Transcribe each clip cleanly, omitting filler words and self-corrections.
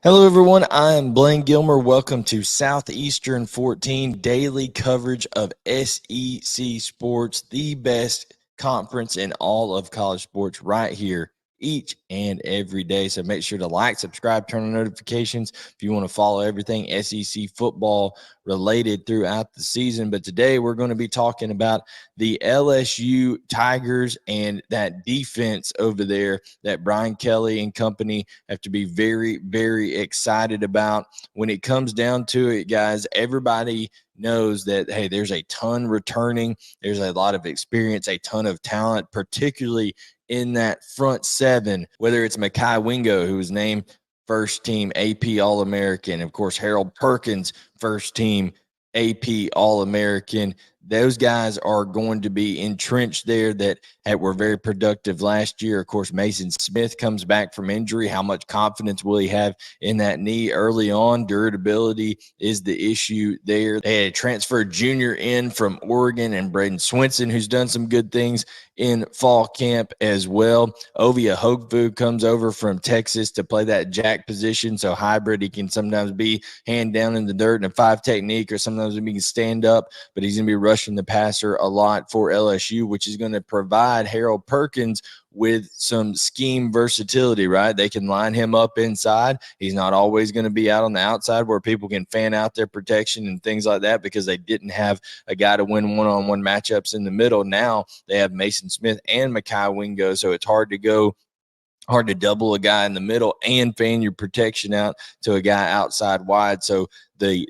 Hello, everyone. I'm Blayne Gilmer. Welcome to Southeastern 14 daily coverage of SEC sports, the best conference in all of college sports right here each and every day. So make sure to like, subscribe, turn on notifications if you want to follow everything SEC football related throughout the season. But today we're going to be talking about the LSU Tigers and that defense over there that Brian Kelly and company have to be very, very excited about. When it comes down to it, guys, everybody knows that, hey, there's a ton returning. There's a lot of experience, a ton of talent, particularly in that front seven, whether it's Mekhi Wingo, who was named first team AP All-American, of course, Harold Perkins, first team AP All-American. Those guys are going to be entrenched there that were very productive last year. Of course, Mason Smith comes back from injury. How much confidence will he have in that knee early on? Durability is the issue there. They had a transfer junior in from Oregon and Braden Swinson, who's done some good things in fall camp as well. Ovia Hogfu comes over from Texas to play that jack position. So hybrid, he can sometimes be hand down in the dirt in a 5 technique, or sometimes he can stand up, but he's going to be rushing the passer a lot for LSU, which is going to provide Harold Perkins with some scheme versatility, right? They can line him up inside. He's not always going to be out on the outside where people can fan out their protection and things like that, because they didn't have a guy to win one-on-one matchups in the middle. Now they have Mason Smith and Mekhi Wingo, so it's hard to double a guy in the middle and fan your protection out to a guy outside wide. So the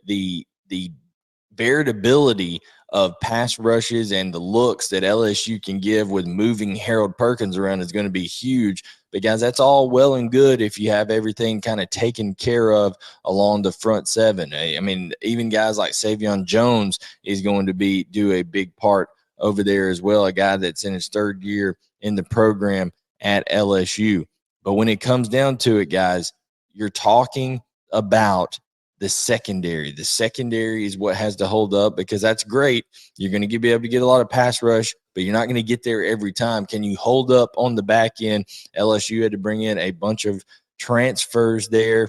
variability of pass rushes and the looks that LSU can give with moving Harold Perkins around is going to be huge. But, guys, that's all well and good if you have everything kind of taken care of along the front seven. I mean, even guys like Savion Jones is going to do a big part over there as well, a guy that's in his 3rd year in the program at LSU. But when it comes down to it, guys, you're talking about the secondary. The secondary is what has to hold up, because that's great. You're going to be able to get a lot of pass rush, but you're not going to get there every time. Can you hold up on the back end? LSU had to bring in a bunch of transfers there,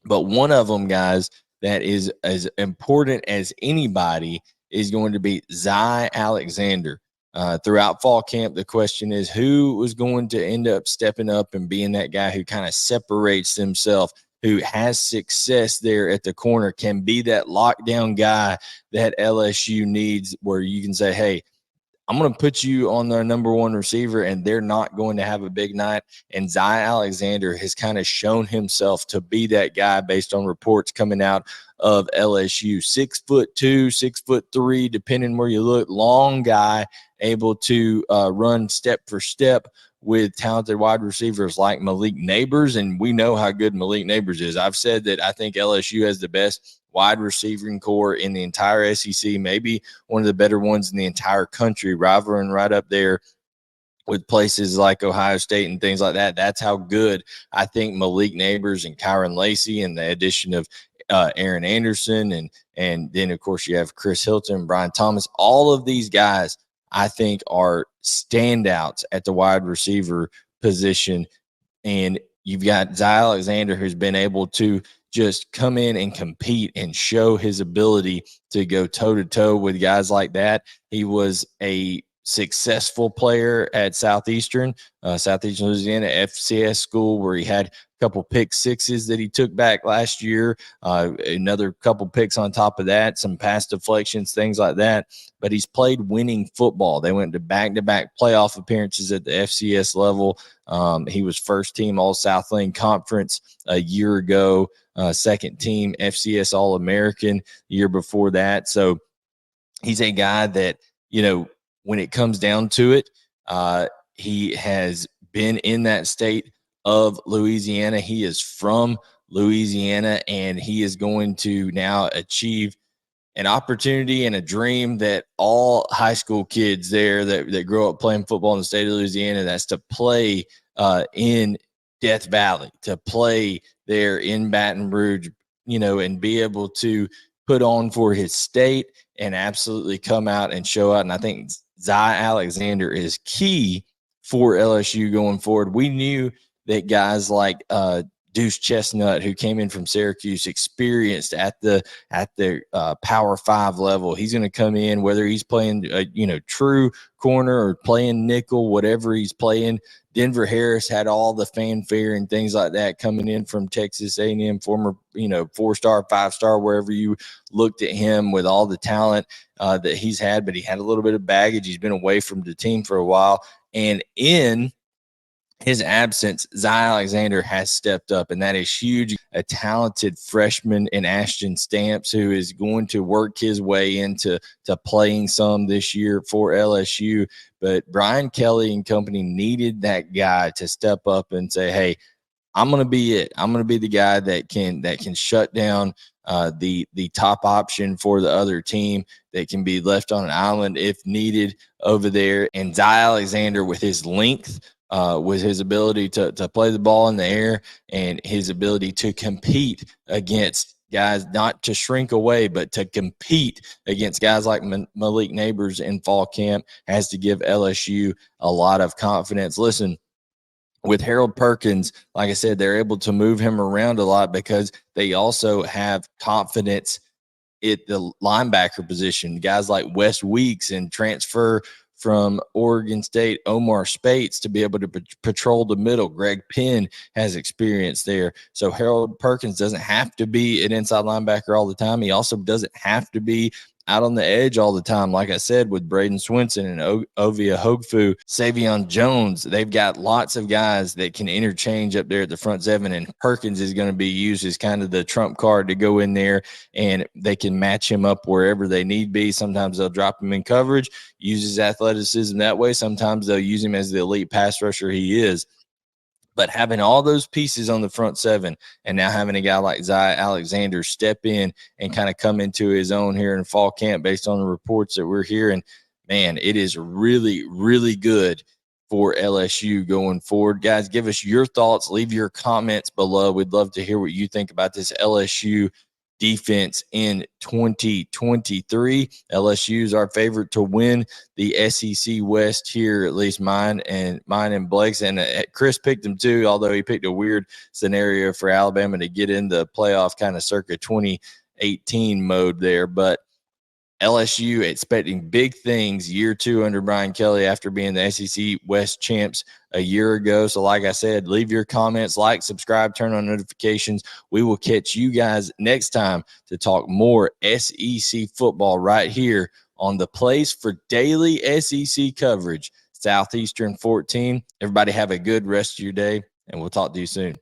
but one of them, guys, that is as important as anybody is going to be Zy Alexander. Throughout fall camp, the question is who was going to end up stepping up and being that guy who kind of separates himself, who has success there at the corner, can be that lockdown guy that LSU needs, where you can say, hey, I'm going to put you on their number 1 receiver, and they're not going to have a big night. And Zy Alexander has kind of shown himself to be that guy based on reports coming out of LSU. 6'2", 6'3", depending where you look, long guy, able to run step for step with talented wide receivers like Malik Neighbors, and we know how good Malik Neighbors is. I've said that I think LSU has the best wide receiving core in the entire SEC, maybe one of the better ones in the entire country, rivaling right up there with places like Ohio State and things like that. That's how good I think Malik Neighbors and Kyron Lacey, and the addition of Aaron Anderson, and then, of course, you have Chris Hilton, Brian Thomas. All of these guys, I think, are standouts at the wide receiver position. And you've got Zy Alexander, who's been able to just come in and compete and show his ability to go toe-to-toe with guys like that. He was a successful player at Southeastern Louisiana FCS school, where he had a couple pick sixes that he took back last year, another couple picks on top of that, some pass deflections, things like that. But he's played winning football. They went to back-to-back playoff appearances at the FCS level. He was first team All-South Lane Conference a year ago, second team FCS All-American the year before that. So he's a guy that, when it comes down to it, he has been in that state of Louisiana. He is from Louisiana, and he is going to now achieve an opportunity and a dream that all high school kids there that grow up playing football in the state of Louisiana, that's to play in Death Valley, to play there in Baton Rouge, and be able to put on for his state and absolutely come out and show out. And I think Zy Alexander is key for LSU going forward. We knew that guys like Duce Chestnut, who came in from Syracuse, experienced at the Power 5 level. He's going to come in, whether he's playing true corner or playing nickel, whatever he's playing. Denver Harris had all the fanfare and things like that coming in from Texas A&M, former 4-star, 5-star, wherever you looked at him, with all the talent that he's had, but he had a little bit of baggage. He's been away from the team for a while, and in his absence, Zy Alexander has stepped up, and that is huge. A talented freshman in Ashton Stamps, who is going to work his way into playing some this year for LSU. But Brian Kelly and company needed that guy to step up and say, hey, I'm going to be it. I'm going to be the guy that can shut down the top option for the other team, that can be left on an island if needed over there. And Zy Alexander, with his length, with his ability to play the ball in the air, and his ability to compete against guys, not to shrink away, but to compete against guys like Malik Neighbors in fall camp, has to give LSU a lot of confidence. Listen, with Harold Perkins, like I said, they're able to move him around a lot because they also have confidence at the linebacker position. Guys like Wes Weeks and transfer from Oregon State, Omar Spates, to be able to patrol the middle. Greg Penn has experience there. So Harold Perkins doesn't have to be an inside linebacker all the time. He also doesn't have to be out on the edge all the time. Like I said, with Braden Swinson and Ovia Hogfu, Savion Jones, they've got lots of guys that can interchange up there at the front seven, and Perkins is going to be used as kind of the trump card to go in there, and they can match him up wherever they need be. Sometimes they'll drop him in coverage, use his athleticism that way. Sometimes they'll use him as the elite pass rusher he is. But having all those pieces on the front seven, and now having a guy like Zy Alexander step in and kind of come into his own here in fall camp, based on the reports that we're hearing, man, it is really, really good for LSU going forward. Guys, give us your thoughts. Leave your comments below. We'd love to hear what you think about this LSU defense in 2023. LSU is our favorite to win the SEC West here, at least mine and Blake's. And Chris picked them too, although he picked a weird scenario for Alabama to get in the playoff kind of circa 2018 mode there. But LSU expecting big things year 2 under Brian Kelly after being the SEC West champs a year ago. So like I said, leave your comments, like, subscribe, turn on notifications. We will catch you guys next time to talk more SEC football right here on the place for daily SEC coverage, Southeastern 14. Everybody have a good rest of your day, and we'll talk to you soon.